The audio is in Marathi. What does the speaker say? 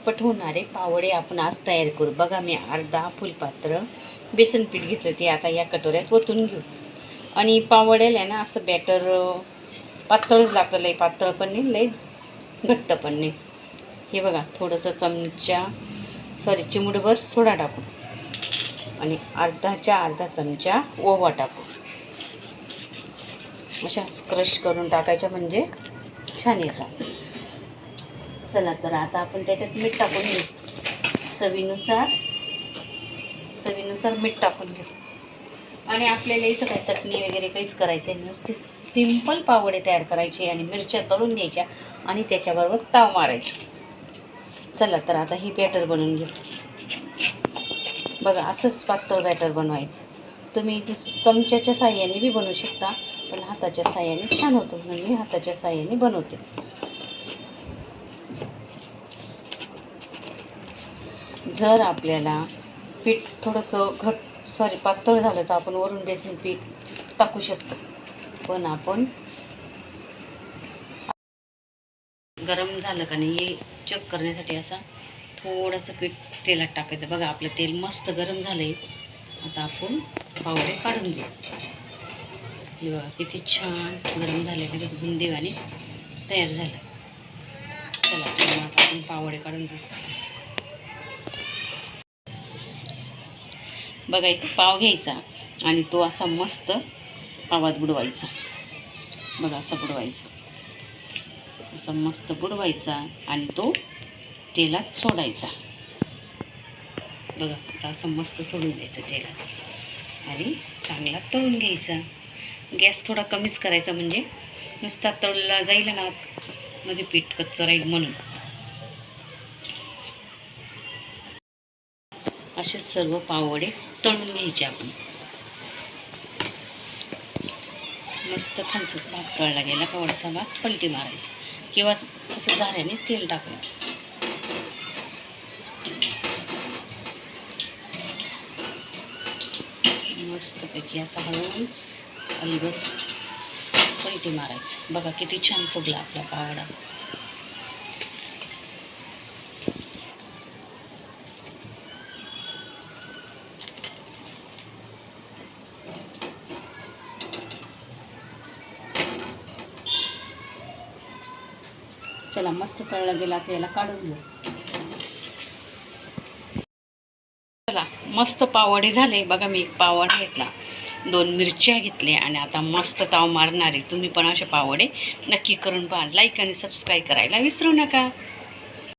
झटपट होणारे पावडे आपण आज तयार करू. बघा, मी अर्धा फुलपात्र बेसन पीठ घेतलं, ते आता या कटोऱ्यात ओतून घेऊ. आणि पावड्याला आहे ना असं बॅटर पातळच लागतं, लई पातळ पण नाही, लई घट्ट पण नाही. हे बघा, थोडंसं चिमूटभर सोडा टाकू आणि अर्धा चमचा ओवा टाकू. अशा क्रश करून टाकायच्या म्हणजे छान येतात. चला तर आता आपण त्याच्यात मीठ टाकून घेऊ. चवीनुसार मीठ टाकून घेऊ. आणि आपल्याला इथं काही चटणी वगैरे काहीच करायचं आहे, नुसते सिंपल पावडे तयार करायचे आणि मिरच्या तळून घ्यायच्या आणि त्याच्याबरोबर ताव मारायचं. चला तर आता ही बॅटर बनवून घेऊ. बघा, असंच पातळ बॅटर बनवायचं. तुम्ही चमच्याच्या साह्याने बी बनवू शकता, पण हाताच्या साह्याने छान होतं म्हणून मी हाताच्या साह्याने बनवते. जर आपल्याला पीठ थोडंसं पातळ झालं तर आपण वरून बेसन पीठ टाकू शकतो. पण आपण गरम झालं का नाही हे चेक करण्यासाठी असा थोडंसं पीठ तेलात टाकायचं. बघा, आपलं तेल मस्त गरम झालं आहे. आता आपण पावडे काढून घेऊ. हे बघा, किती छान गरम झाले, लगेच बुंदीवाने तयार झालं. चला आता आपण पावडे काढून घेऊ. बघा, एक पाव घ्यायचा आणि तो असा मस्त पावात बुडवायचा. बघा, असा बुडवायचा, असा मस्त बुडवायचा आणि तो तेलात सोडायचा. बघा, आता असं मस्त सोडून द्यायचं तेलात आणि चांगला तळून घ्यायचा. गॅस थोडा कमीच करायचा, म्हणजे नुसता तळला जाईल ना मध्ये पीठ कच्चं राहील म्हणून. असे सर्व पावडे तळून घ्यायचे आपण. मस्त खालचा भाग तळला गेला का वरचा भाग पलटी मारायचा किंवा असं झाऱ्याने तेल टाकायचं. मस्तपैकी असा हळूच अलगद पलटी मारायचं. बघा, किती छान फुगला आपला पावडा. चला, मस्त तळला गेला तर याला काढून घेऊ. चला, मस्त पावडे झाले. बघा, मी एक पावडा घेतला, 2 मिरच्या घेतल्या आणि आता मस्त ताव मारणार आहे. तुम्ही पण असे पावडे नक्की करून पहा. लाईक आणि सबस्क्राईब करायला विसरू नका.